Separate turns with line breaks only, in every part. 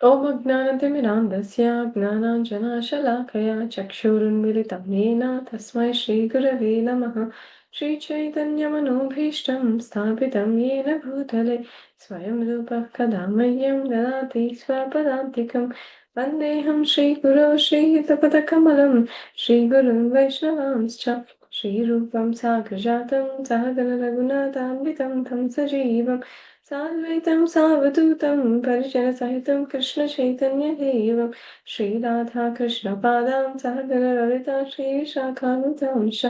ॐ अज्ञानतिमिरान्धस्य ज्ञानाञ्जनशलाकया चक्षुरुन्मिलितं येन तस्मै श्रीगुरवे नमः। श्रीचैतन्यमनोभीष्टं स्थापितं येन भूतले स्वयं रूपः कदा मह्यं ददाति स्वपदान्तिकं। वन्देऽहं श्रीगुरो श्रीयुतपदकमलं श्रीगुरुं वैष्णवांश्च श्रीरूपं साग्रजातं सहगणरघुनाथान्वितं तं सजीवम् साद्वैतं सावधूतं परिजनसहितं कृष्णचैतन्यदेवं श्रीराधा कृष्णपादां सहगणललिता श्रीशाखानुतांश्च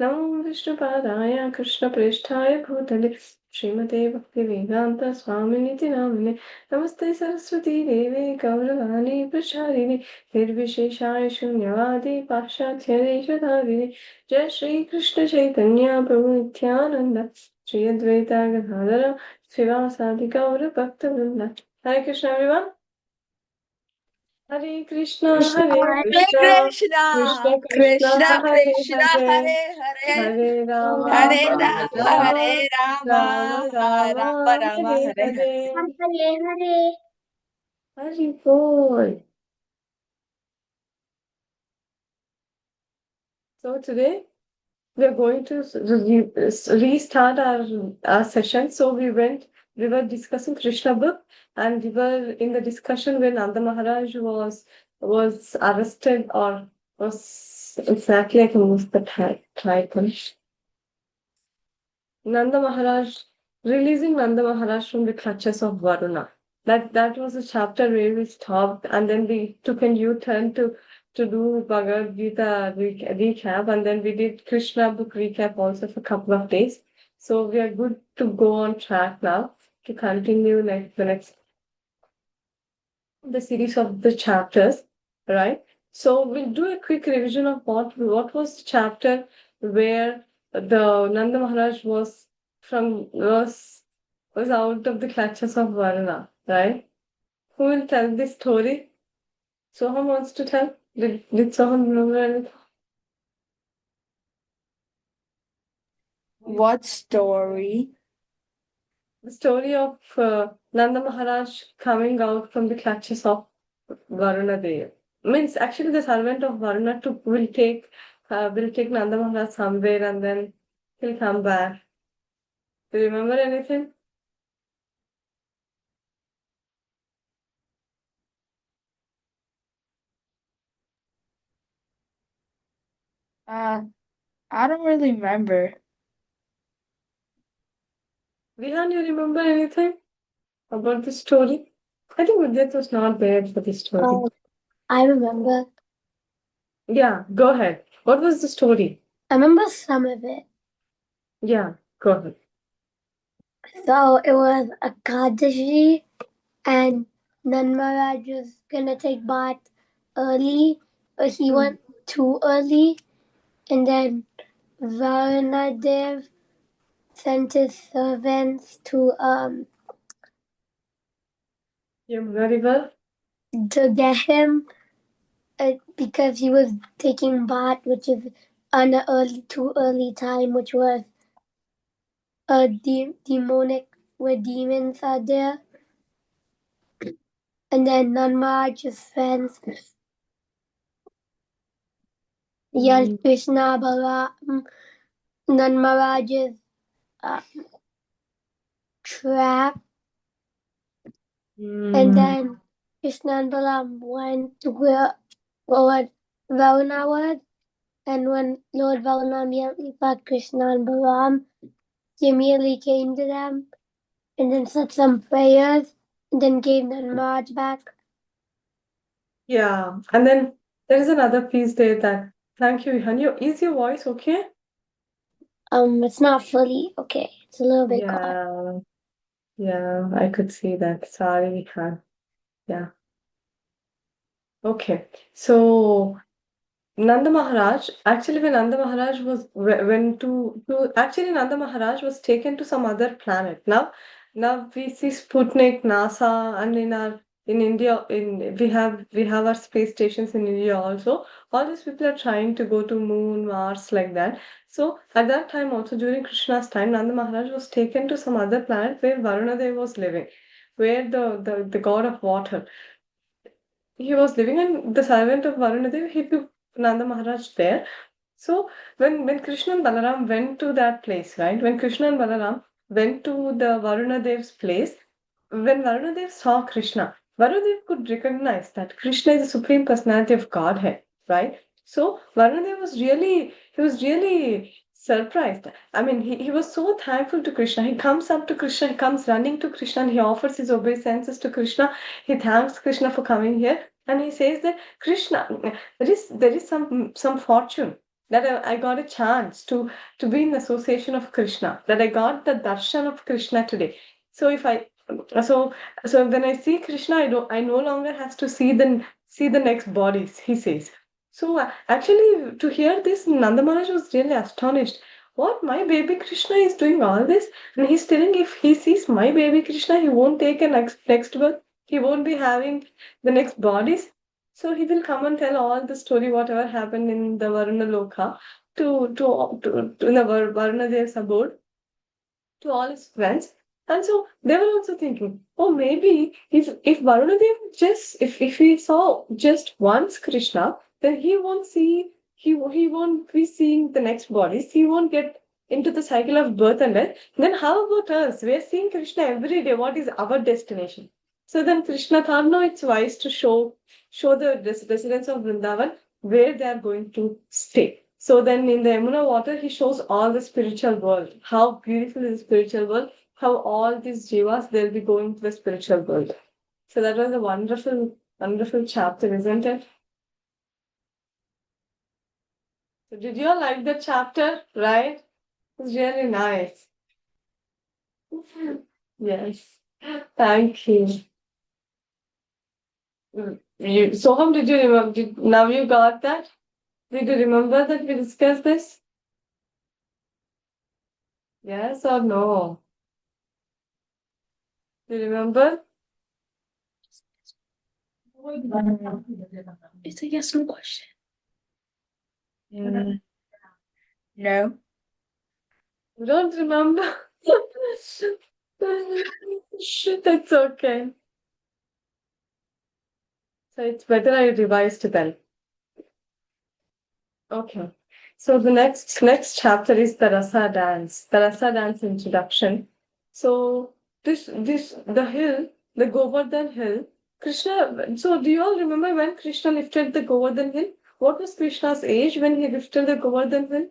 नमो विष्णुपादाय कृष्णप्रेष्ठाय भूतले श्रीमते भक्तिवेदान्त स्वामिनिति नामिने नमस्ते सरस्वती देवे गौरवाणी प्रचारिणे निर्विशेषाय शून्यवादी पाश्चात्यदेशधारिणे जय श्री कृष्ण चैतन्य प्रभु नित्यानंद श्री अद्वैता गदाधर श्रीवासादि गौर भक्तवृंद। Hare Krishna everyone. Hare Krishna, Hare
Hare
Krishna, Krishna
Krishna,
Krishna,
Krishna
Hare
Krishna,
Hare,
Hare Hare,
Hare Rama,
Hare
Hare
Rama,
Rama,
Hare
Rama
Rama, Rama
Rama,
Rama,
Hare
Hare Hare.
Hare.
Hare Hare.
Hare Bol. So today we are going to restart our session. So we were discussing Krishna book, and we were in the discussion when Nanda Maharaj was arrested, or was exactly, I can use the title. Nanda Maharaj, releasing Nanda Maharaj from the clutches of Varuna. That was a chapter where we stopped, and then we took a new turn to do Bhagavad Gita recap, and then we did Krishna book recap also for a couple of days. So we are good to go on track now to continue the series of the chapters, right? So we'll do a quick revision of what was the chapter where the Nanda Maharaj was out of the clutches of Varuna, right? Who will tell this story? Soham wants to tell. Did Soham remember anything?
What story?
The story of Nanda Maharaj coming out from the clutches of Varuna Dev. Means actually the servant of Varuna will take Nanda Maharaj somewhere, and then he'll come back. Do you remember anything?
I don't really remember.
Vihan, you remember anything about the story? I think Udyat was not there for the story.
I remember.
Yeah, go ahead. What was the story?
I remember some of it.
Yeah, go ahead.
So it was a Kadashi, and Nanmaraj was gonna take bath early, but he went too early, and then Varunadev sent his servants to
Yamuna River.
get him because he was taking bath, which is on an too early time, which was a demonic, where demons are there. And then Nanmaraj's friends yelled Krishna Balaram, Nanmaraj's trap. And then Krishna and Balaram went to where Lord Varuna was. And when Lord Varuna immediately thought Krishna and Balaram, he immediately came to them and then said some prayers and then gave Nanmaraj back.
Yeah, and then there is another piece there that. Thank you, Vihan. Is your voice okay?
It's not fully okay. It's a little bit gone.
Yeah, yeah, I could see that. Sorry, Vihan. Yeah. Okay. So Nanda Maharaj, actually, when Nanda Maharaj went to actually Nanda Maharaj was taken to some other planet. Now we see Sputnik, NASA, and in India, we have our space stations in India also. All these people are trying to go to Moon, Mars, like that. So at that time, also during Krishna's time, Nanda Maharaj was taken to some other planet where Varuna Dev was living, where the god of water. he was living in the servant of Varunadev. He took Nanda Maharaj there. So when Krishna and Balaram went to that place, right? When Krishna and Balaram went to the Varunadev's place, when Varunadev saw Krishna, Varunadev could recognize that Krishna is the supreme personality of Godhead, right? So Varunadev was really surprised. I mean, he was so thankful to Krishna. He comes up to Krishna, he comes running to Krishna, and he offers his obeisances to Krishna. He thanks Krishna for coming here, and he says that Krishna, there is some fortune that I got a chance to be in association of Krishna, that I got the darshan of Krishna today. So if I so so when I see Krishna, I no longer has to see the next bodies, he says. So actually, to hear this, Nanda Maharaj was really astonished. What, my baby Krishna is doing all this? And he's telling if he sees my baby Krishna, he won't take a next birth. He won't be having the next bodies. So he will come and tell all the story, whatever happened in the Varuna Loka to in the Varuna Dev's abode to all his friends. And so they were also thinking, oh, maybe if Varunadev if he saw just once Krishna, then he won't be seeing the next bodies. He won't get into the cycle of birth and death. Then how about us? We are seeing Krishna every day. What is our destination? So then Krishna thought, no, it's wise to show the residents of Vrindavan where they are going to stay. So then in the Yamuna water, he shows all the spiritual world. How beautiful is the spiritual world. How all these jivas, they'll be going to the spiritual world. So that was a wonderful, wonderful chapter, isn't it? So did you all like the chapter? Right? It's really nice. Yes. Thank you. Soham, did you remember? Now you got that? Did you remember that we discussed this? Yes or no? Do you remember?
It's a yes no question.
Mm.
No.
You don't remember? That's okay. So it's better I revised then. Okay. So the next chapter is the Rasa dance. The Rasa dance introduction. So the hill, the Govardhan hill, Krishna. So do you all remember when Krishna lifted the Govardhan hill? What was Krishna's age when he lifted the Govardhan hill?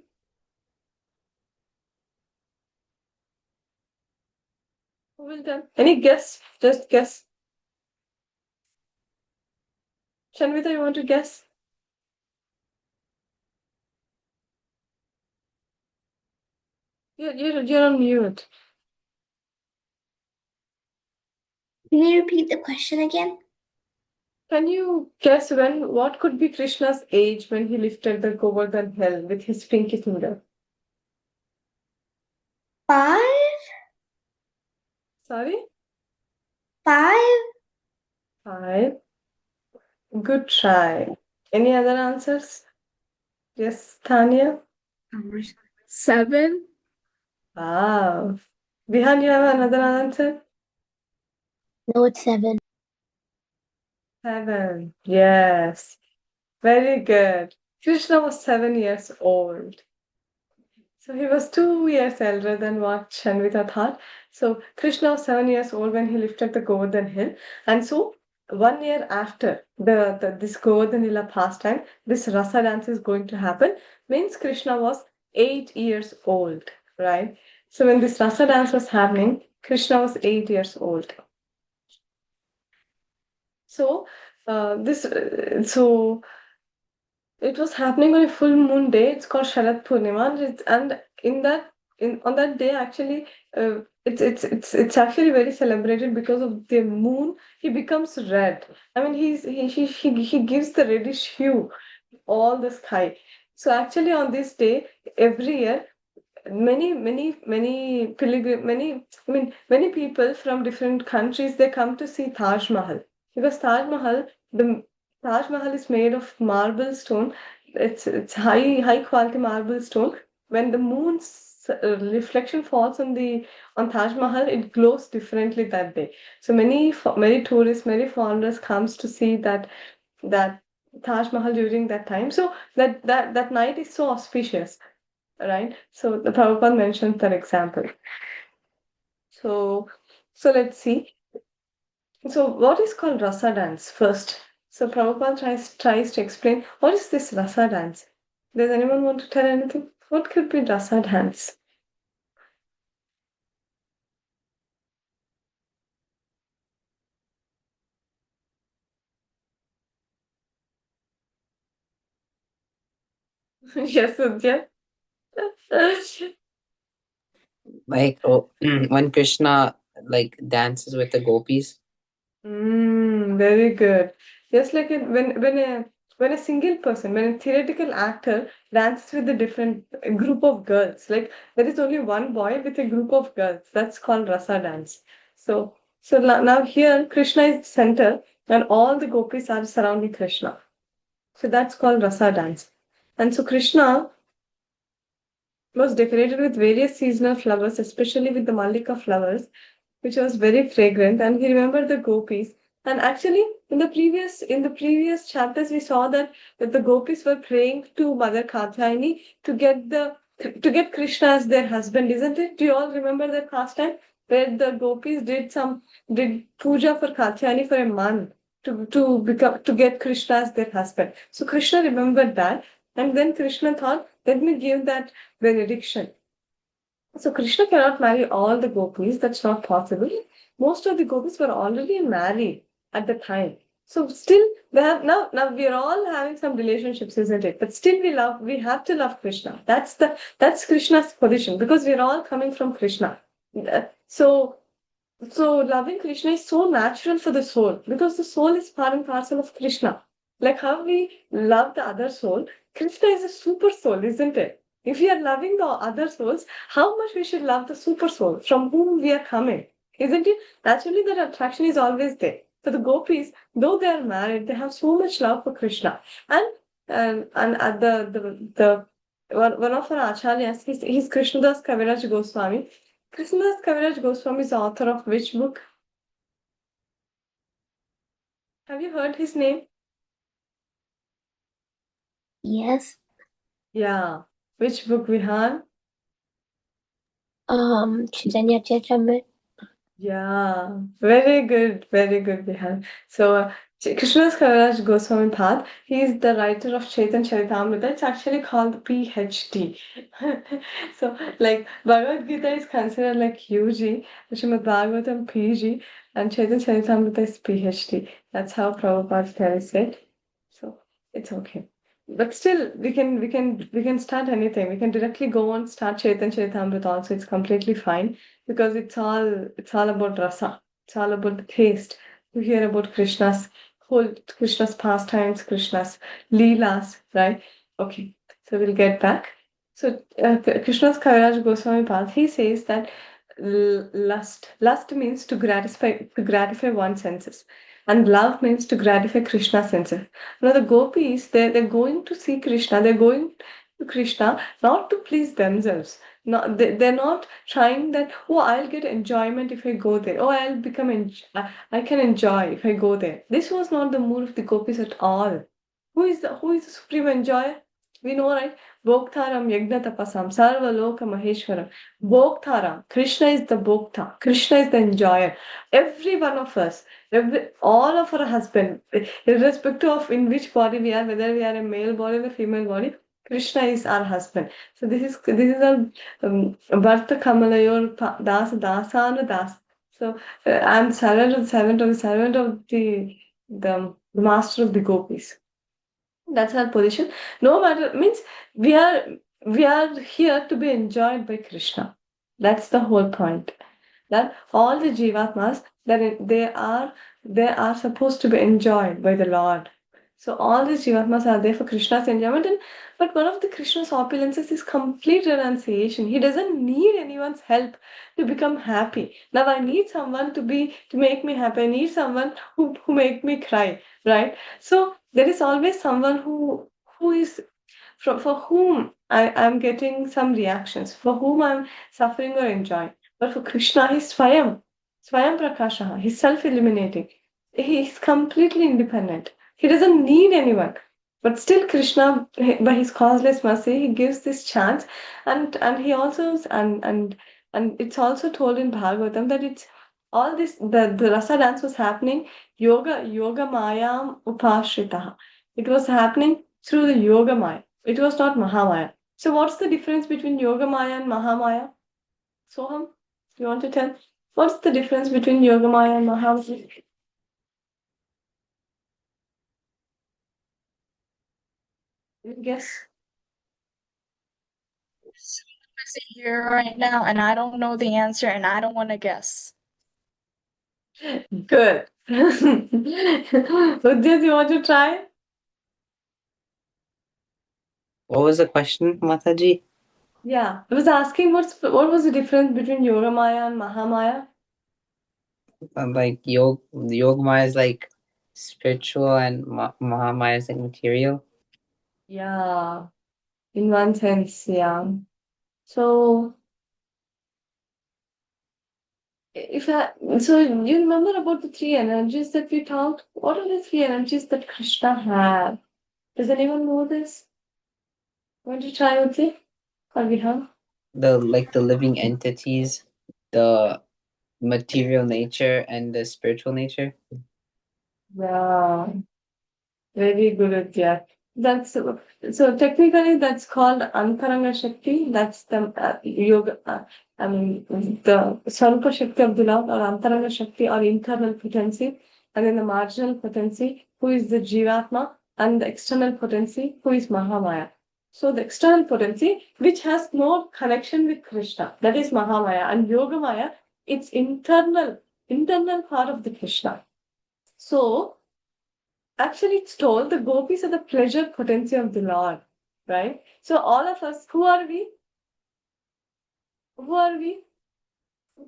Who will tell? Any guess? Just guess. Shanvita, you want to guess? You're on mute.
Can you repeat the question again?
Can you guess what could be Krishna's age when he lifted the Govardhan hill with his pinky finger?
5?
Sorry?
5?
5. Good try. Any other answers? Yes, Tanya?
7.
Wow. Vihan, you have another answer?
No, it's 7.
7. Yes. Very good. Krishna was 7 years old. So he was 2 years elder than what Shanvita thought. So Krishna was 7 years old when he lifted the Govardhan hill. And so 1 year after this Govardhan Lila pastime, this Rasa dance is going to happen. Means Krishna was 8 years old, right? So when this Rasa dance was happening, Krishna was 8 years old. So so it was happening on a full moon day. It's called Sharad Purnima, and on that day, actually, it's actually very celebrated because of the moon. He becomes red. I mean, he gives the reddish hue all the sky. So actually, on this day, every year, many people from different countries, they come to see Taj Mahal, because the Taj Mahal is made of marble stone. It's high quality marble stone. When the moon's reflection falls on Taj Mahal, it glows differently that day. So many tourists, many foreigners comes to see that Taj Mahal during that time. So that night is so auspicious, right? So the Prabhupada mentions that example. So let's see. So what is called rasa dance first? So Prabhupada tries to explain what is this rasa dance. Does anyone want to tell anything? What could be rasa dance? Yes, Odiya.
Like, oh, when Krishna like dances with the gopis.
Very good. Just like when a single person, when a theoretical actor dances with a different group of girls, like there is only one boy with a group of girls, that's called rasa dance. So now here Krishna is the center and all the gopis are surrounding Krishna. So that's called rasa dance. And so Krishna was decorated with various seasonal flowers, especially with the mallika flowers, which was very fragrant. And he remembered the gopis. And actually, in the previous chapters, we saw that the gopis were praying to Mother Katyayani to get Krishna as their husband, isn't it? Do you all remember that pastime where the gopis did puja for Katyayani for a month to get Krishna as their husband? So Krishna remembered that, and then Krishna thought, let me give that benediction. So Krishna cannot marry all the gopis. That's not possible. Most of the gopis were already married at the time. So still they have now we are all having some relationships, isn't it? But still we have to love Krishna. That's Krishna's position because we are all coming from Krishna. So loving Krishna is so natural for the soul because the soul is part and parcel of Krishna. Like how we love the other soul, Krishna is a super soul, isn't it? If we are loving the other souls, how much we should love the super soul from whom we are coming, isn't it? Naturally, that attraction is always there. For the gopis, though they are married, they have so much love for Krishna. And at the one of our acharyas, he's Krishnadas Kaviraj Goswami. Krishnadas Kaviraj Goswami is the author of which book? Have you heard his name?
Yes.
Yeah. Which book we have?
Chaitanya Charitamrita.
Yeah, very good, Bihar. So, Krishnadas Kaviraj Goswami Path, he is the writer of Chaitanya Charitamrita. It's actually called PhD. So, like, Bhagavad Gita is considered like UG, Srimad Bhagavatam PG, and Chaitanya Charitamrita is PhD. That's how Prabhupada tells it. So, it's okay. But still, we can start anything. We can directly go and start Chaitanya Charitamrita also. It's completely fine because it's all about rasa. It's all about the taste. You hear about Krishna's pastimes, Krishna's leelas, right? Okay, so we'll get back. So Krishna's Kaviraj Goswami Path, he says that lust means to gratify one's senses, and love means to gratify Krishna's senses. Now the gopis, they're going to see Krishna. They're going to Krishna not to please themselves. Not they're not trying that, oh, I'll get enjoyment if I go there. Oh, I can enjoy if I go there. This was not the mood of the gopis at all. Who is the supreme enjoyer? We know, right? Bhoktaram Yagna Tapasam Sarva Loka Maheshwaram. Bhoktaram. Krishna is the Bhokta. Krishna is the enjoyer. Every one of us, all of our husband, irrespective of in which body we are, whether we are a male body or a female body, Krishna is our husband. So this is our Bharta Kamalayor Das Dasana Das. So I'm servant of the master of the gopis. That's our position. No matter means we are we are here to be enjoyed by Krishna. That's the whole point. That all the jivatmas they are supposed to be enjoyed by the Lord. So all these jivatmas are there for Krishna's enjoyment. But one of the Krishna's opulences is complete renunciation. He doesn't need anyone's help to become happy. Now I need someone to make me happy. I need someone who make me cry. Right? So there is always someone who is for whom I'm getting some reactions, for whom I'm suffering or enjoying. But for Krishna, he's Swayam Prakasha, he's self-illuminating. He's completely independent. He doesn't need anyone. But still, Krishna, by his causeless mercy, he gives this chance, and he also and it's also told in Bhagavatam that it's all this the rasa dance was happening yoga mayam upashritaha. It was happening through the yoga maya. It was not Mahamaya. So what's the difference between yoga maya and Mahamaya? Soham, you want to tell? What's the difference between yoga maya and Mahamaya? Guess.
Sit here right now, and I don't know the answer, and I don't want to guess.
Good. Odiya, you want to try?
What was the question, Mataji?
Yeah, I was asking what was the difference between Yoga Maya and Mahamaya?
Like Yogamaya is like spiritual and Mahamaya is like material.
Yeah, in one sense, yeah. So so you remember about the three energies that we talked? What are the three energies that Krishna had? Does anyone know this? Want to try with it? Or Vihan?
The living entities, the material nature and the spiritual nature.
Yeah, very good at that. That's so technically that's called Antaranga Shakti. That's the yoga. I mean the Swarupa Shakti of the Lord or Antaranga Shakti or internal potency, and then the marginal potency who is the Jivatma, and the external potency who is Mahamaya. So the external potency which has no connection with Krishna, that is Mahamaya, and Yogamaya, it's internal part of the Krishna. So actually, it's told the gopis are the pleasure potency of the Lord, right? So all of us, who are we? Who are we?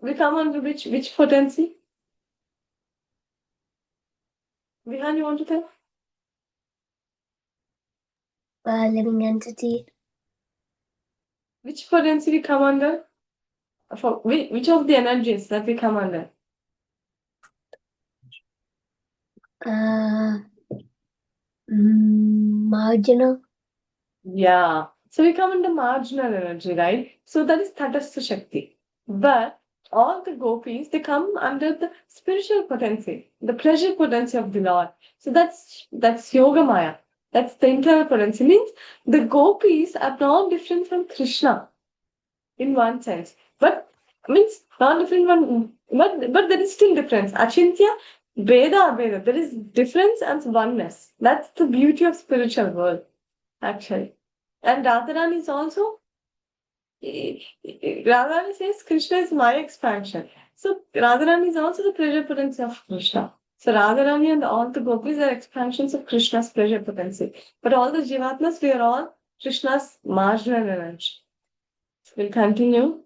We come under which potency? Vihan, you want to tell?
Living entity.
Which potency we come under? For which of the energies that we come under?
Marginal.
Yeah. So we come under marginal energy, right? So that is Tatastha Shakti. But all the gopis, they come under the spiritual potency, the pleasure potency of the Lord. So that's Yoga Maya. That's the internal potency. Means the gopis are not different from Krishna in one sense. But means not different from but there is still difference. Achintya, Veda, Veda. There is difference and oneness. That's the beauty of spiritual world, actually. And Radharani is also, Radharani says Krishna is my expansion. So Radharani is also the pleasure potency of Krishna. So Radharani and all the gopis are expansions of Krishna's pleasure potency. But all the Jivatmas, we are all Krishna's marginal energy. We'll continue.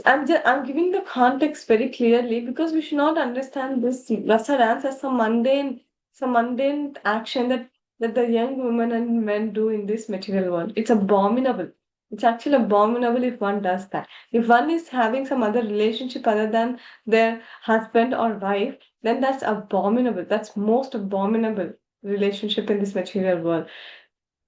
I'm giving the context very clearly because we should not understand this rasa dance as some mundane action that the young women and men do in this material world. It's abominable. It's actually abominable if one does that. If one is having some other relationship other than their husband or wife, then that's abominable. That's most abominable relationship in this material world.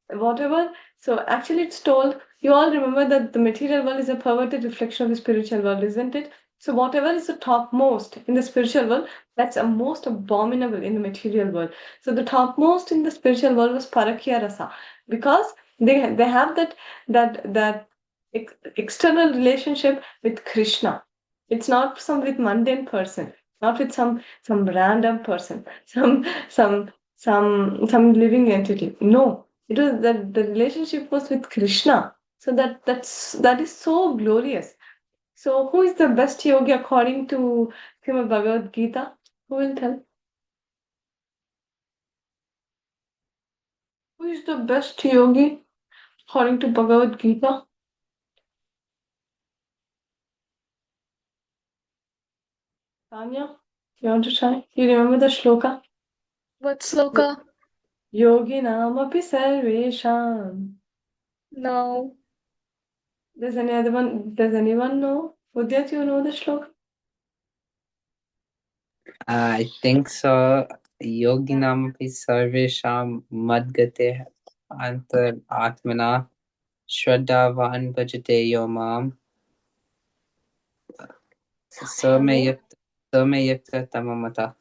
Whatever. So actually, it's told. You all remember that the material world is a perverted reflection of the spiritual world, isn't it? So whatever is the topmost in the spiritual world, that's a most abominable in the material world. So the topmost in the spiritual world was parakya rasa, because they have that external relationship with Krishna. It's not some with mundane person, not with some random person, some living entity. No, it was that the relationship was with Krishna. So that is so glorious. So who is the best yogi according to Srimad Bhagavad Gita? Who will tell? Who is the best yogi according to Bhagavad Gita? Tanya, you want to try? You remember the shloka?
What sloka?
Yogi namapi sarvesham.
No.
Does anyone know? Odiya, do you know the shloka?
I think so. योगिनामपि सर्वेषां मद्गते अन्तरात्मना श्रद्धावान् भजते यो माम् स मे युक्तः तमो मतः.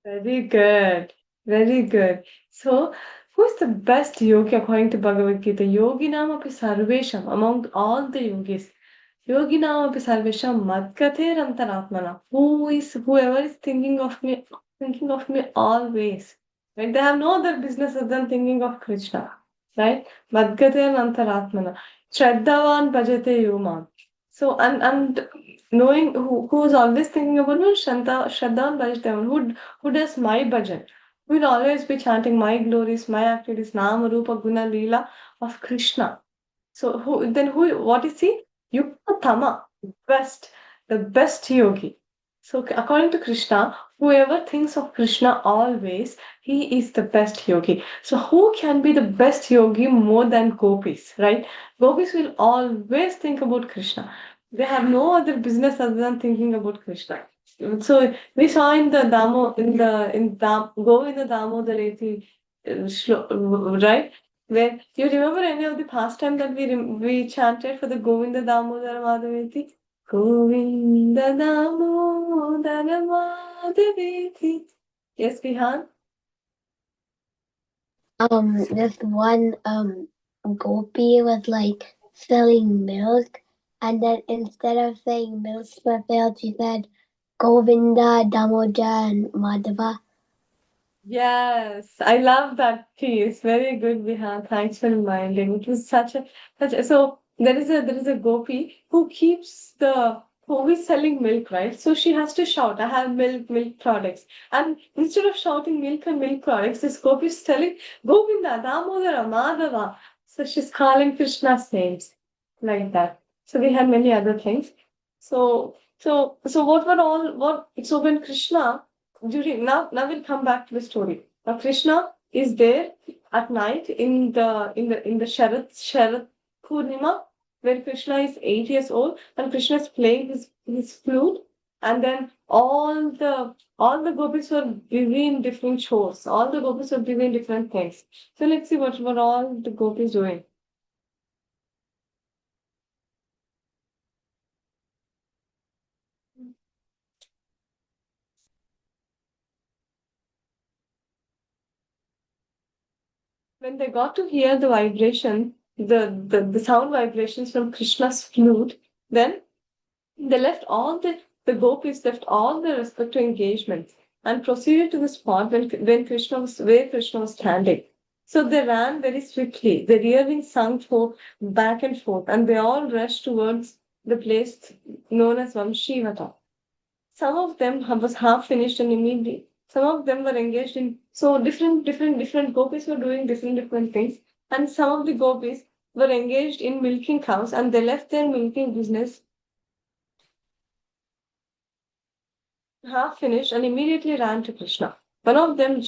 Very good. Very good. So, who's the best yogi according to Bhagavad Gita? Yoginam api sarvesham, among all the yogis. Yoginam api sarvesham madgater antaratmana. Whoever is thinking of me always. Right? They have no other business other than thinking of Krishna. Right? Madgater antaratmana. Shraddhavan bhajate yomam. So, and knowing who's always thinking about me, Shraddhavan bhajate, who does my bhajan, who will always be chanting my glories, my activities, Nama, Rupa, Guna, Leela of Krishna. So what is he? Yuktatama, the best yogi. So according to Krishna, whoever thinks of Krishna always, he is the best yogi. So who can be the best yogi more than gopis, right? Gopis will always think about Krishna. They have no other business other than thinking about Krishna. So we saw in the Damo in Govinda Damodareti, right? Where you remember any of the pastime that we chanted for the Govinda Damodara Madhaveti? Govinda Damodara Madhaveti. Yes, Vihan?
This one gopi was like selling milk, and then instead of saying milk for sale, she said Govinda, Damodar, and Madhava.
Yes, I love that piece. Very good, Vihan. Thanks for reminding. It was so there is a gopi who is selling milk, right? So she has to shout, I have milk products. And instead of shouting milk and milk products, this gopi is telling Govinda, Damodara, Madhava. So she's calling Krishna's names like that. So we had many other things. So what were all what so when Krishna during now we'll come back to the story. Now Krishna is there at night in the Sharad Purnima, where Krishna is 8 years old and Krishna is playing his flute, and then all the gopis were busy in different chores. All the gopis were busy in different things. So let's see what were all the gopis doing. When they got to hear the vibration, the sound vibrations from Krishna's flute, then they left the gopis left all their respective engagements and proceeded to the spot when where Krishna was standing. So they ran very swiftly. The rearing sung for back and forth, and they all rushed towards the place known as Vamshivata. Some of them was half finished and immediately. Some of them were engaged in so different gopis were doing different things, and some of the gopis were engaged in milking cows, and they left their milking business half finished and immediately ran to Krishna. One of them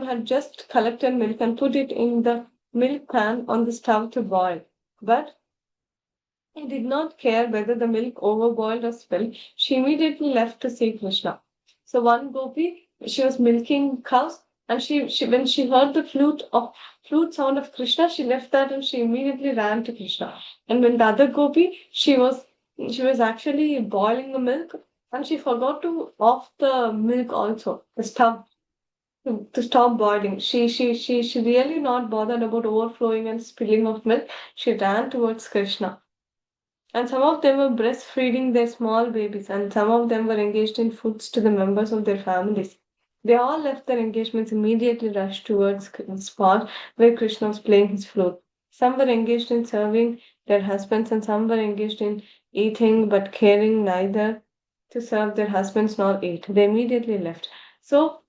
had just collected milk and put it in the milk pan on the stove to boil, but he did not care whether the milk overboiled or spilled. She immediately left to see Krishna. So one gopi, she was milking cows, and she when she heard the flute sound of Krishna, she left that and she immediately ran to Krishna. And when the other gopi, she was actually boiling the milk, and she forgot to off the milk also, the stove to stop boiling. She really not bothered about overflowing and spilling of milk. She ran towards Krishna. And some of them were breastfeeding their small babies, and some of them were engaged in foods to the members of their families. They all left their engagements immediately rushed towards the spot where Krishna was playing his flute. Some were engaged in serving their husbands, and some were engaged in eating but caring neither to serve their husbands nor eat. They immediately left. So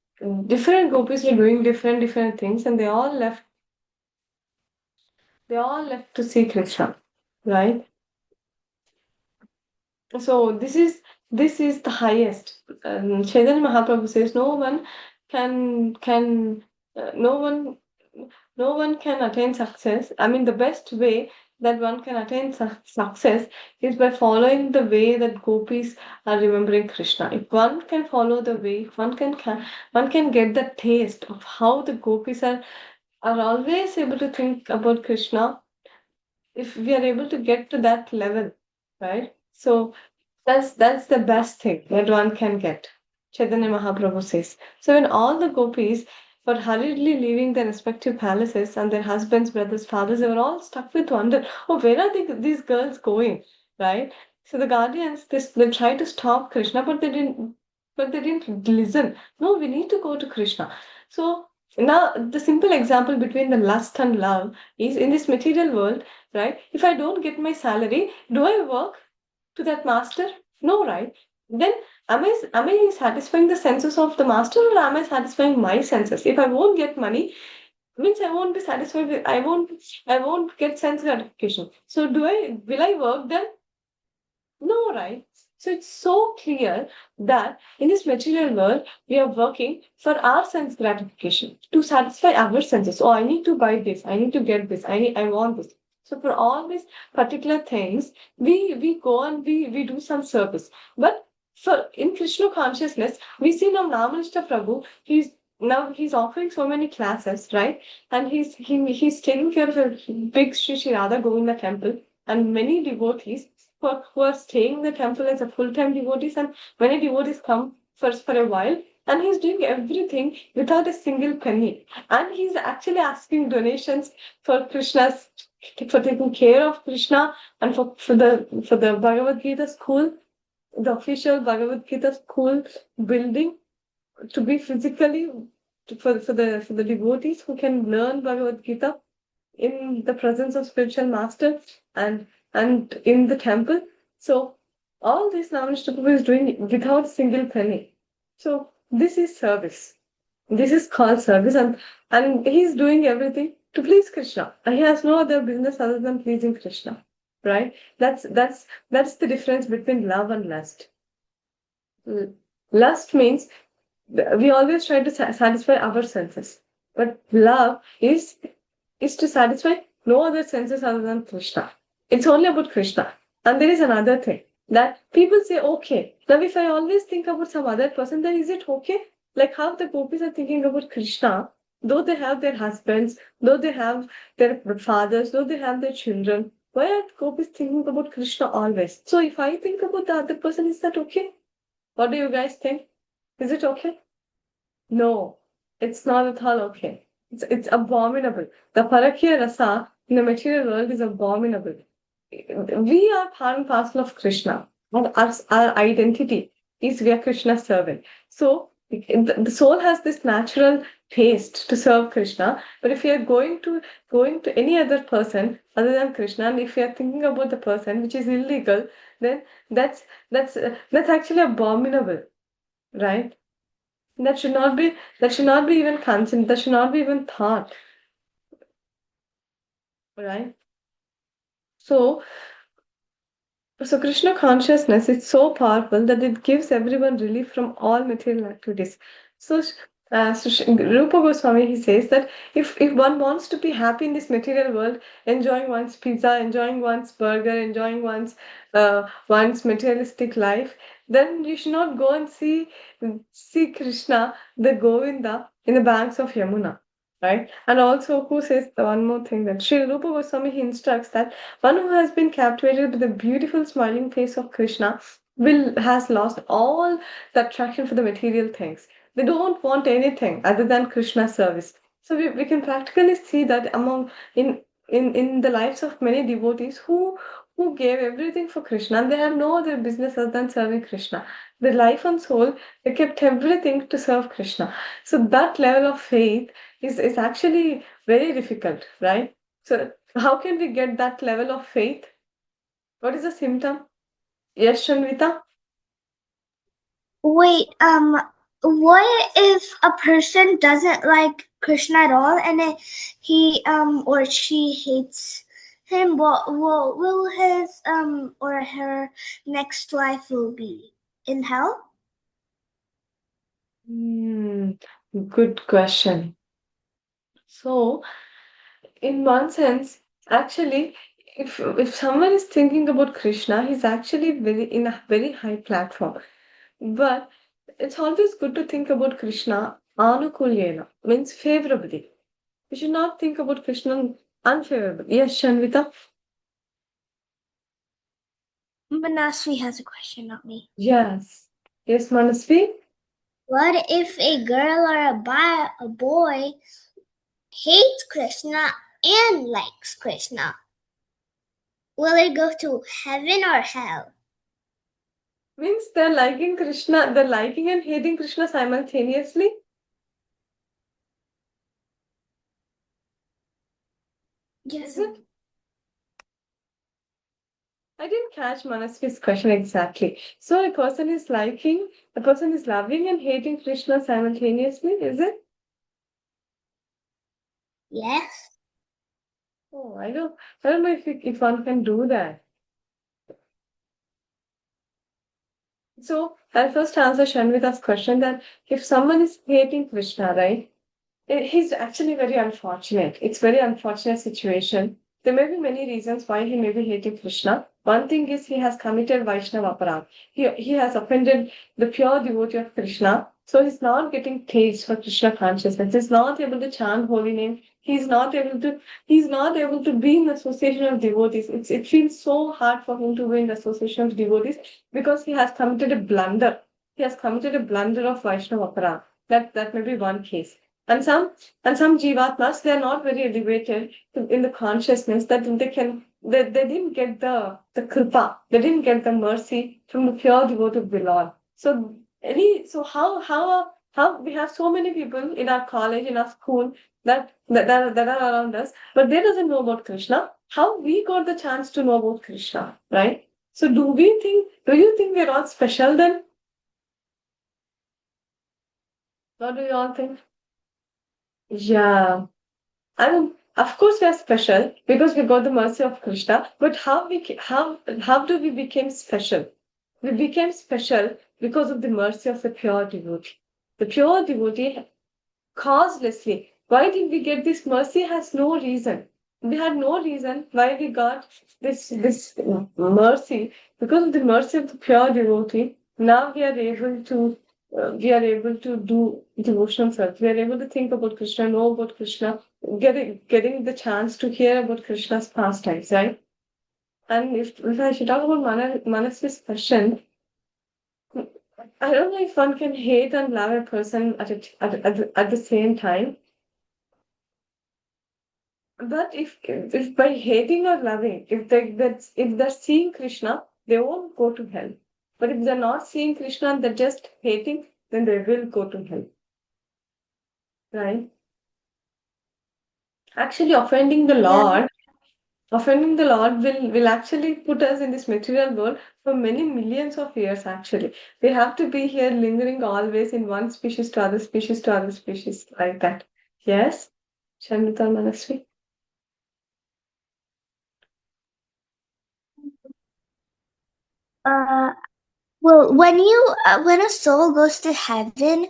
different gopis were doing different things, and they all left to see Krishna, right? So this is the highest. Chaitanya Mahaprabhu says can no one no one can attain success. I mean the best way that one can attain success is by following the way that gopis are remembering Krishna. If one can follow the way, if one can get the taste of how the gopis are always able to think about Krishna, if we are able to get to that level, right? So that's the best thing that one can get. Chaitanya Mahaprabhu says. So when all the gopis were hurriedly leaving their respective palaces and their husbands, brothers, fathers, they were all stuck with wonder. Oh, where are these girls going? Right? So the guardians they tried to stop Krishna, but they didn't listen. No, we need to go to Krishna. So now the simple example between the lust and love is in this material world, right? If I don't get my salary, do I work to that master? No, right? Then am I satisfying the senses of the master or am I satisfying my senses? If I won't get money, means I won't be satisfied with I won't get sense gratification. So will I work then? No, right? So it's so clear that in this material world, we are working for our sense gratification to satisfy our senses. Oh, I need to buy this. I need to get this. I want this. So for all these particular things, we go and we do some service. But for in Krishna consciousness, we see now Namalishta Prabhu. He's offering so many classes, right? And he's taking care of a big Sri Radha Govinda temple and many devotees who are staying in the temple as a full-time devotees, and many devotees come for a while, and he's doing everything without a single penny. And he's actually asking donations for Krishna's for taking care of Krishna and for the Bhagavad Gita school, the official Bhagavad Gita school building to be physically for the devotees who can learn Bhagavad Gita in the presence of spiritual master and and in the temple. So all this Namanishta Prabhu is doing without a single penny. So this is service. This is called service, and he's doing everything to please Krishna. He has no other business other than pleasing Krishna. Right? That's the difference between love and lust. Lust means we always try to satisfy our senses, but love is to satisfy no other senses other than Krishna. It's only about Krishna. And there is another thing that people say, okay, now if I always think about some other person, then is it okay? Like how the gopis are thinking about Krishna, though they have their husbands, though they have their fathers, though they have their children. Why are gopis thinking about Krishna always? So if I think about the other person, is that okay? What do you guys think? Is it okay? No, it's not at all okay. It's abominable. The parakya rasa in the material world is abominable. We are part and parcel of Krishna, and our identity is we are Krishna's servant. So the soul has this natural taste to serve Krishna, but if we are going to any other person other than Krishna, and if we are thinking about the person which is illegal, then that's actually abominable, right? That should not be even considered. That should not be even thought, right? So so Krishna consciousness is so powerful that it gives everyone relief from all material activities. Rupa Goswami he says that if one wants to be happy in this material world, enjoying one's pizza, enjoying one's burger, enjoying one's materialistic life, then you should not go and see Krishna, the Govinda, in the banks of Yamuna. Right? And also, who says the one more thing that Sri Rupa Goswami he instructs that one who has been captivated with the beautiful smiling face of Krishna will has lost all the attraction for the material things. They don't want anything other than Krishna's service. So we can practically see that among in the lives of many devotees who gave everything for Krishna and they have no other business other than serving Krishna. Their life and soul, they kept everything to serve Krishna. So that level of faith is actually very difficult, right? So how can we get that level of faith? What is the symptom? Yes, Shanvita?
Wait, what if a person doesn't like Krishna at all and he or she hates him? What will his or her next life will be? In hell?
Good question. So, in one sense, actually, if someone is thinking about Krishna, he's actually in a very high platform. But it's always good to think about Krishna anukulyena, means favorably. We should not think about Krishna unfavorably. Yes, Shanvita?
Manasvi has a question, not me.
Yes. Yes, Manasvi?
What if a girl or a boy hates Krishna and likes Krishna? Will it go to heaven or hell?
Means they're liking Krishna, they're liking and hating Krishna simultaneously?
Yes.
Is it? I didn't catch Manasvi's question exactly. So a person is loving and hating Krishna simultaneously, is it?
Yes.
Oh, I don't know if one can do that. So I'll first answer Shanvita's question that if someone is hating Krishna, right? He's actually very unfortunate. It's very unfortunate situation. There may be many reasons why he may be hating Krishna. One thing is he has committed Vaishnava aparadh. He has offended the pure devotee of Krishna. So he's not getting taste for Krishna consciousness. He's not able to chant holy name. He's not able to be in association of devotees. It feels so hard for him to be in association of devotees because he has committed a blunder. He has committed a blunder of Vaishnava aparadh. That may be one case. And some jivatmas, they are not very elevated in the consciousness that they didn't get the kripa, they didn't get the mercy from the pure devotee of the Lord. So we have so many people in our college, in our school that are around us, but they doesn't know about Krishna. How we got the chance to know about Krishna, right? So do you think we're all special then? What do you all think? Yeah. I mean, of course, we are special because we got the mercy of Krishna. But how do we become special? We became special because of the mercy of the pure devotee. The pure devotee causelessly. Why did we get this mercy? Has no reason. We had no reason why we got this mercy because of the mercy of the pure devotee. Now we are able to do devotional service. We are able to think about Krishna, know about Krishna, getting the chance to hear about Krishna's pastimes, right? And if I should talk about Manasvi's question, I don't know if one can hate and love a person at the same time. But if by hating or loving, if they're seeing Krishna, they won't go to hell. But if they're not seeing Krishna and they're just hating, then they will go to hell. Right? Actually, offending the Lord will actually put us in this material world for many millions of years. Actually, we have to be here lingering always in one species to other species to other species like that. Yes, Shanita Manasvi.
Uh, well, when a soul goes to heaven,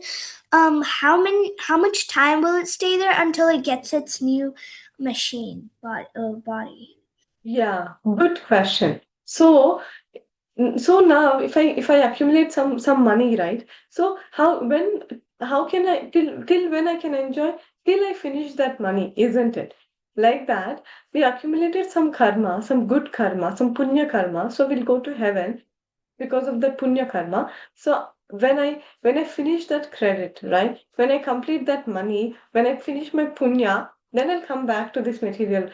how much time will it stay there until it gets its new body?
Yeah, good question. So now if I accumulate some money, right? So how can I till when I can enjoy till I finish that money, isn't it? Like that, we accumulated some karma, some good karma, some punya karma, so we'll go to heaven because of the punya karma. So when I finish that credit, right? When I complete that money, when I finish my punya, then I'll come back to this material.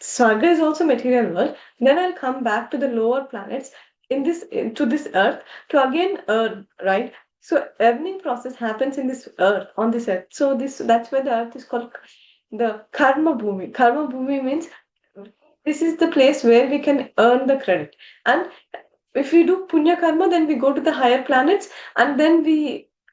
Swarga is also material world. Then I'll come back to the lower planets to this earth to again earn, right? So earning process happens in this earth, on this earth. So that's why the earth is called the karma bhumi. Karma bhumi means this is the place where we can earn the credit. And if we do punya karma, then we go to the higher planets, and then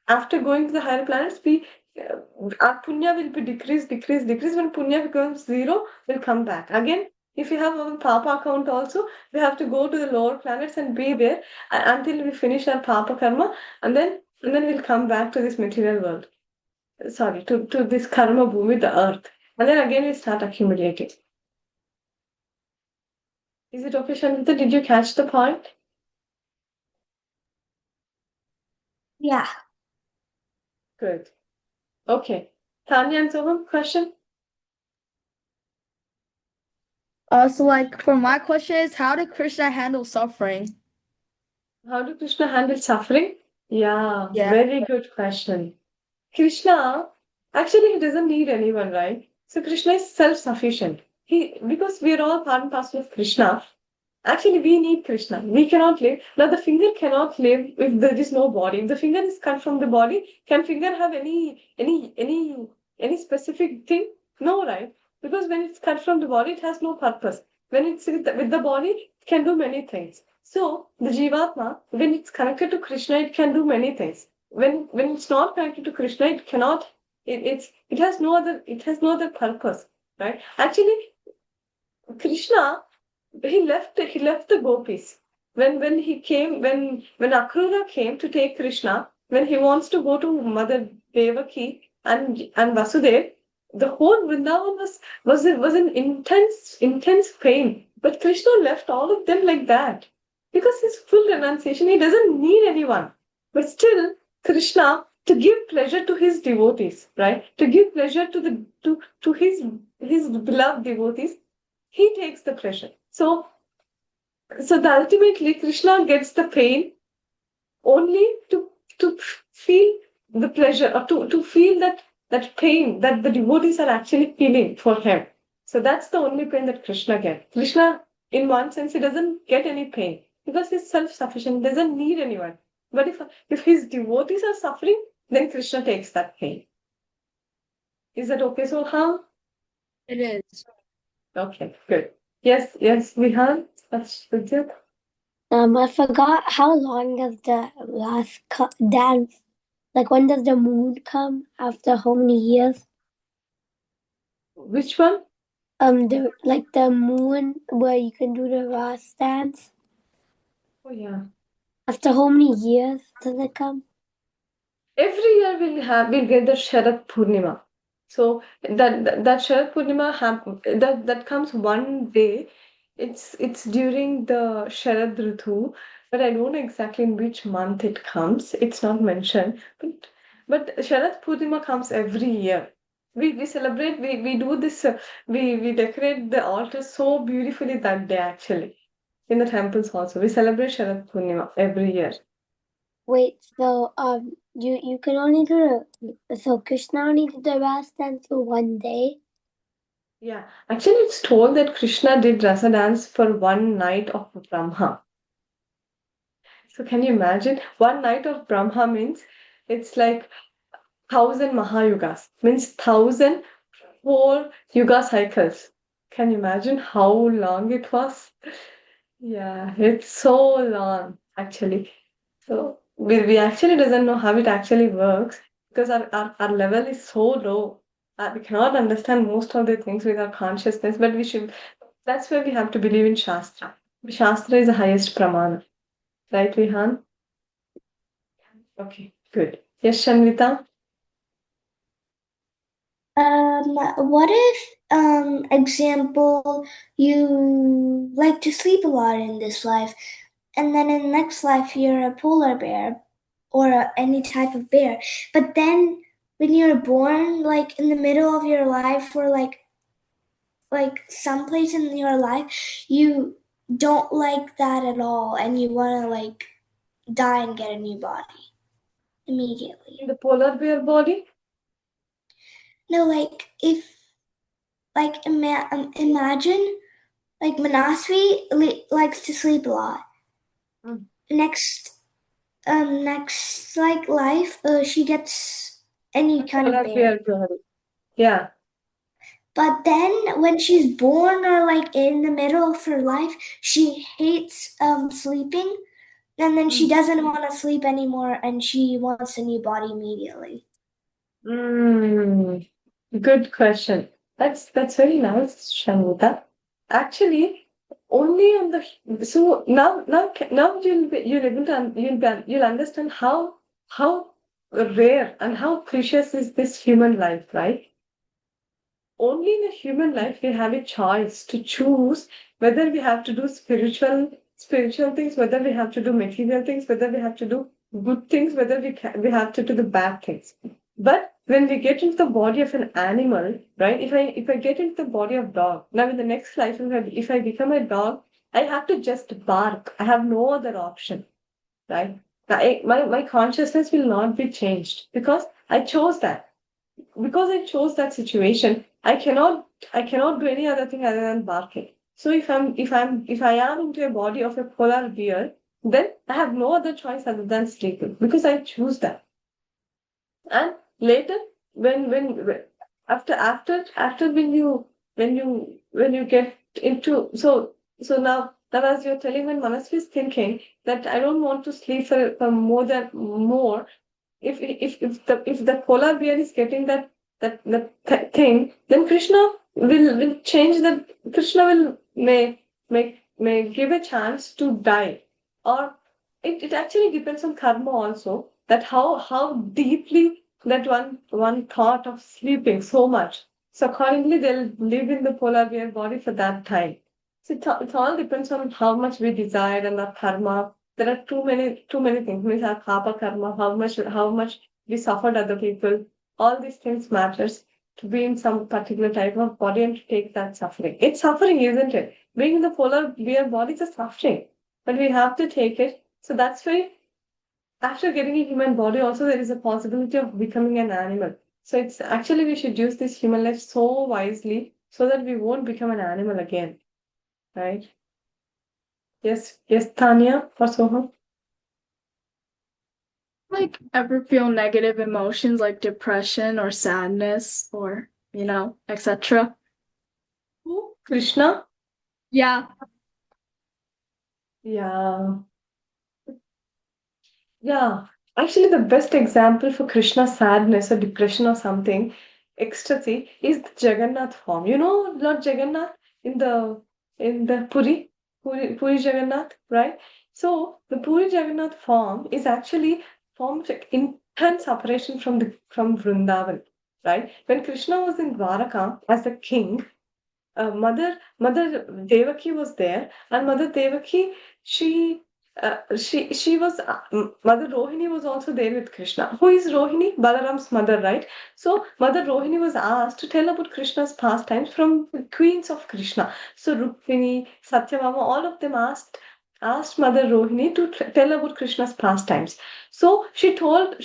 after going to the higher planets, uh, our punya will be decrease. When punya becomes zero, we'll come back again. If you have a papa account also, we have to go to the lower planets and be there until we finish our papa karma, and then we'll come back to this material world. Sorry, to this karma bhumi, the earth, and then again we start accumulating. Is it okay, Shanvita? Did you catch the point?
Yeah.
Good. Okay. Tanya and Soham, question?
So like for my question is, how did Krishna handle suffering?
How did Krishna handle suffering? Yeah,
Yeah.
very good question. Krishna, actually, he doesn't need anyone, right? So Krishna is self-sufficient. Because we are all part and parcel of Krishna. Actually, we need Krishna. We cannot live. Now, the finger cannot live if there is no body. If the finger is cut from the body, can finger have any specific thing? No, right? Because when it's cut from the body, it has no purpose. When it's with the body, it can do many things. So the Jivatma, when it's connected to Krishna, it can do many things. When it's not connected to Krishna, it cannot. It has no other purpose, right? Actually, Krishna, he left the gopis when he came when Akrura came to take Krishna, when he wants to go to Mother Devaki and Vasudev. The whole Vrindavan was in intense pain, but Krishna left all of them like that because his full renunciation. He doesn't need anyone, but still Krishna, to give pleasure to his devotees, right, to give pleasure to his beloved devotees, he takes the pleasure. So ultimately Krishna gets the pain only to feel the pleasure, or to feel that pain that the devotees are actually feeling for him. So that's the only pain that Krishna gets. Krishna, in one sense, he doesn't get any pain because he's self-sufficient, doesn't need anyone. But if his devotees are suffering, then Krishna takes that pain. Is that okay, Soham?
It is.
Okay, good. Yes, Vihan. That's good.
I forgot how long is the last dance? Like when does the moon come after how many years?
Which one?
The moon where you can do the Ross dance.
Oh yeah.
After how many years does it come?
Every year we'll get the Sharad Purnima. So that Sharad Purnima that comes one day. It's during the Sharad Ritu, but I don't know exactly in which month it comes. It's not mentioned. But Sharad Purnima comes every year. We celebrate, we do this, we decorate the altar so beautifully that day actually. In the temples also. We celebrate Sharad Purnima every year.
Wait, so you can only do so Krishna only did the Ross dance for one day?
Yeah, actually, it's told that Krishna did rasa dance for one night of Brahma. So, can you imagine? One night of Brahma means it's like 1,000 Mahayugas, means 1,000 four yuga cycles. Can you imagine how long it was? Yeah, it's so long actually. So we actually doesn't know how it actually works because our level is so low. We cannot understand most of the things with our consciousness, but we should. That's why we have to believe in Shastra. Shastra is the highest pramana, right, Vihan? Okay, good. Yes, Shanvita?
What if, example, you like to sleep a lot in this life, and then in the next life you're a polar bear or any type of bear, but then when you're born, like in the middle of your life or like someplace in your life, you don't like that at all, and you want to like die and get a new body immediately.
In the polar bear body?
No, like if like imagine like Manasvi likes to sleep a lot.
Mm.
Next like life, she gets any kind of
Polar
bear.
bear body. Yeah.
But then when she's born or like in the middle of her life, she hates sleeping, and then she doesn't want to sleep anymore, and she wants a new body immediately.
Mm, good question. That's very nice, Shanvita. Actually, only on the so now you'll able to you'll understand how rare and how precious is this human life, right? only in a human life we have a choice to choose whether we have to do spiritual things, whether we have to do material things, whether we have to do good things, whether we have to do the bad things. But when we get into the body of an animal, right? If I get into the body of dog, now in the next life, if I become a dog, I have to just bark. I have no other option, right? My consciousness will not be changed because I chose that. Because I chose that situation, I cannot do any other thing other than barking. So if I am into a body of a polar bear, then I have no other choice other than sleeping because I choose that. And later, when after when you get into so now as you're telling, when Manasvi is thinking that I don't want to sleep for more, if the polar bear is getting that thing, then Krishna will change that. Krishna will may give a chance to die, or it actually depends on karma also, that how deeply that one thought of sleeping so much. So accordingly, they'll live in the polar bear body for that time. So it all depends on how much we desire and our karma. There are too many things. Means our papa karma, how much we suffered other people. All these things matters to be in some particular type of body and to take that suffering. It's suffering, isn't it? Being in the polar bear body is a suffering, but we have to take it. So that's why after getting a human body, also there is a possibility of becoming an animal. So it's actually we should use this human life so wisely so that we won't become an animal again, right? Yes, Tanya for Soham.
Like, ever feel negative emotions like depression or sadness or, etc.?
Who? Krishna?
Yeah.
Yeah. Yeah. Actually, the best example for Krishna's sadness or depression or something, ecstasy, is the Jagannath form. You know Lord Jagannath in the Puri Jagannath, right? So the Puri Jagannath form is actually form of intense separation from Vrindavan, right? When Krishna was in Dwaraka as a king, Mother Devaki was there, and Mother Devaki, she was Mother Rohini was also there with Krishna. Who is Rohini? Balaram's mother, right? So Mother Rohini was asked to tell about Krishna's pastimes from the queens of Krishna. So Rukmini, Satyabhama, all of them asked Mother Rohini to tell about Krishna's pastimes. So she told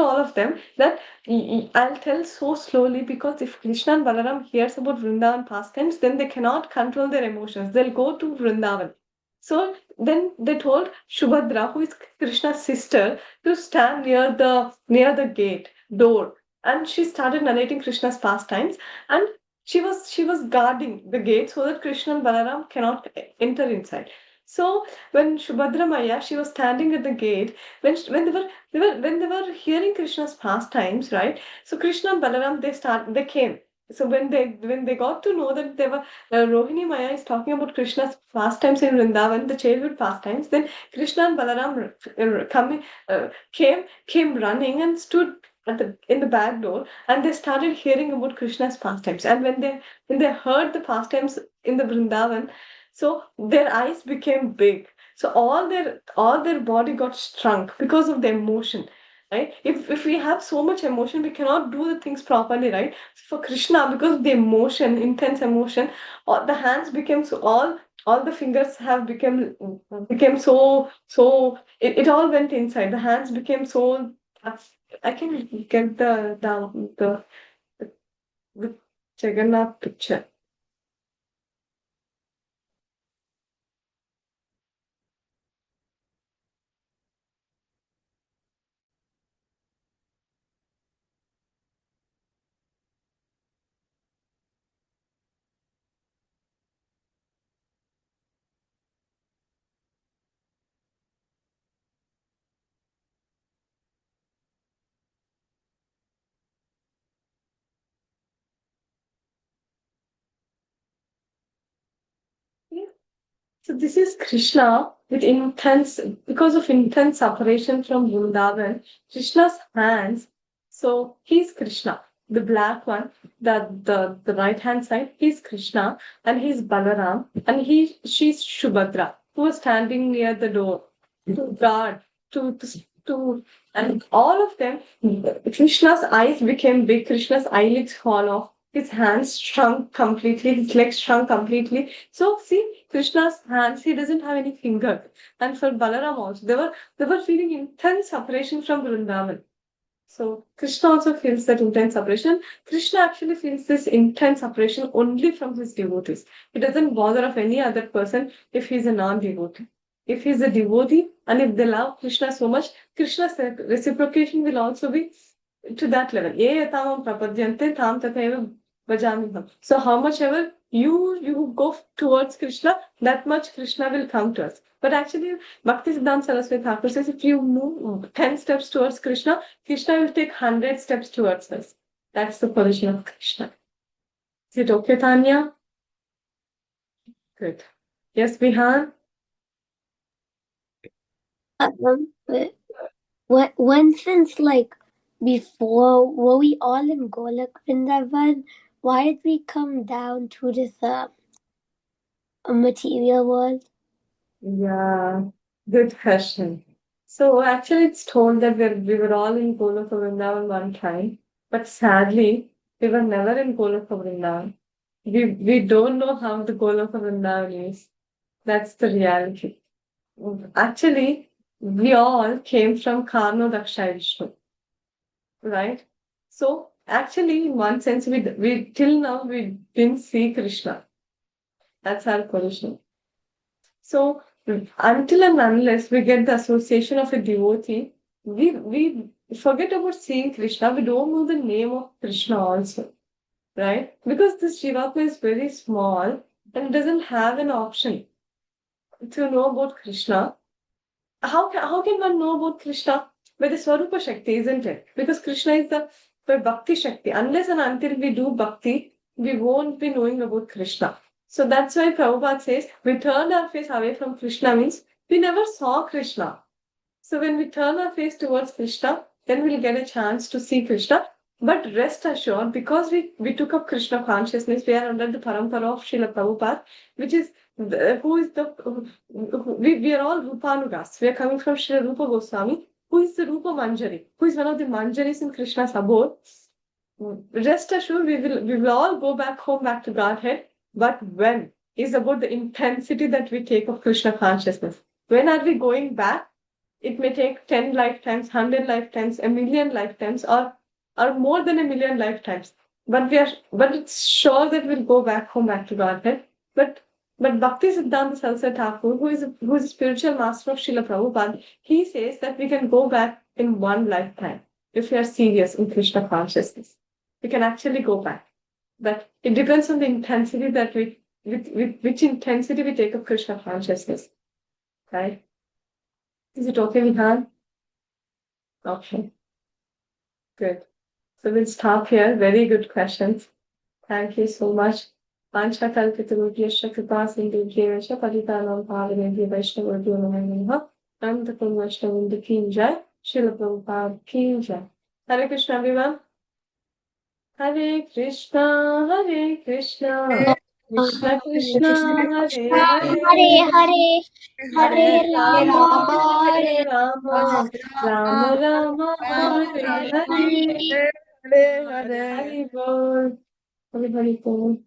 all of them that I'll tell so slowly, because if Krishna and Balaram hears about Vrindavan pastimes, then they cannot control their emotions. They'll go to Vrindavan. So then they told Shubhadra, who is Krishna's sister, to stand near the gate door, and she started narrating Krishna's pastimes, and she was guarding the gate so that Krishna and Balaram cannot enter inside. So when Shubhadra Maya, she was standing at the gate, when they were hearing Krishna's pastimes, right? So Krishna and Balaram, they came. So when they got to know that they were Rohini Maya is talking about Krishna's pastimes in Vrindavan, the childhood pastimes, then Krishna and Balaram came running and stood in the back door, and they started hearing about Krishna's pastimes. And when they heard the pastimes in the Vrindavan, so their eyes became big. So all their body got shrunk because of the emotion, right? If we have so much emotion, we cannot do the things properly, right? For Krishna, because of the emotion, intense emotion, all the hands became so all the fingers have became so it all went inside. The hands became so. I can get the Jagannath picture. So this is Krishna because of intense separation from Vrindavan, Krishna's hands. So he's Krishna. the black one, the right hand side, he's Krishna and he's Balaram and she's Shubhadra, who was standing near the door to guard to and all of them. Krishna's eyes became big. Krishna's eyelids fall off. His hands shrunk completely. His legs shrunk completely. So see, Krishna's hands, he doesn't have any finger. And for Balaram also, they were feeling intense separation from Vrindavan. So Krishna also feels that intense separation. Krishna actually feels this intense separation only from his devotees. He doesn't bother of any other person if he's a non-devotee. If he's a devotee and if they love Krishna so much, Krishna's reciprocation will also be to that level. Ye yatamam prapadyante tam tathaiva bhajamiham. So how much ever you go towards Krishna, that much Krishna will come to us. But actually, Bhakti Siddhanta Saraswati Thakur says if you move 10 steps towards Krishna, Krishna will take 100 steps towards us. That's the position of Krishna. Is it okay, Tanya? Good. Yes, Bihan?
When since like before, were we all in Golak Vrindavan? Why did we come down to this material world?
Yeah, good question. So actually, it's told that we were all in Golaka Vrindavan one time, but sadly, we were never in Golaka Vrindavan. We don't know how the Golaka Vrindavan is. That's the reality. Actually, we all came from Karno Daksha Vishnu, right? So actually, in one sense, we till now we didn't see Krishna. That's our position. So until and unless we get the association of a devotee, we forget about seeing Krishna. We don't know the name of Krishna also, right? Because this Jivatma is very small and doesn't have an option to know about Krishna. How can one know about Krishna? By the Swarupa Shakti, isn't it? Because Krishna is the by Bhakti Shakti. Unless and until we do Bhakti, we won't be knowing about Krishna. So that's why Prabhupada says we turned our face away from Krishna means we never saw Krishna. So when we turn our face towards Krishna, then we'll get a chance to see Krishna. But rest assured, because we took up Krishna consciousness, we are under the parampara of Srila Prabhupada, which is we are all Rupanugas. We are coming from Srila Rupa Goswami, who is the Rupa Manjari, who is one of the Manjaris in Krishna's abode. Rest assured, we will all go back home, back to Godhead. But when is about the intensity that we take of Krishna consciousness. When are we going back? It may take 10 lifetimes, 100 lifetimes, a million lifetimes, or more than a million lifetimes. But it's sure that we'll go back home, back to Godhead. But Bhakti Siddhanta Saraswati Thakur, who is a spiritual master of Srila Prabhupada, he says that we can go back in one lifetime if we are serious in Krishna consciousness. We can actually go back. But it depends on the intensity that with which intensity we take of Krishna consciousness. Right? Is it okay, Vihan? Okay. Good. So we'll stop here. Very good questions. Thank you so much. Panchakalpitarubhyascha kripa sindhubhyascha paritanam bhavanebhyo vaishnavabhyo namo namaha. Anantakam Vaishnavindu ki jai. Srila Prabhupada ki jai. Hare Krishna, everyone. Hare Krishna, Hare Krishna. Krishna Krishna, Hare Hare.
Hare
Hare
Rama,
Hare Rama, Rama Rama, Hare Hare.
Hare
Hare Bol. Hare Bol.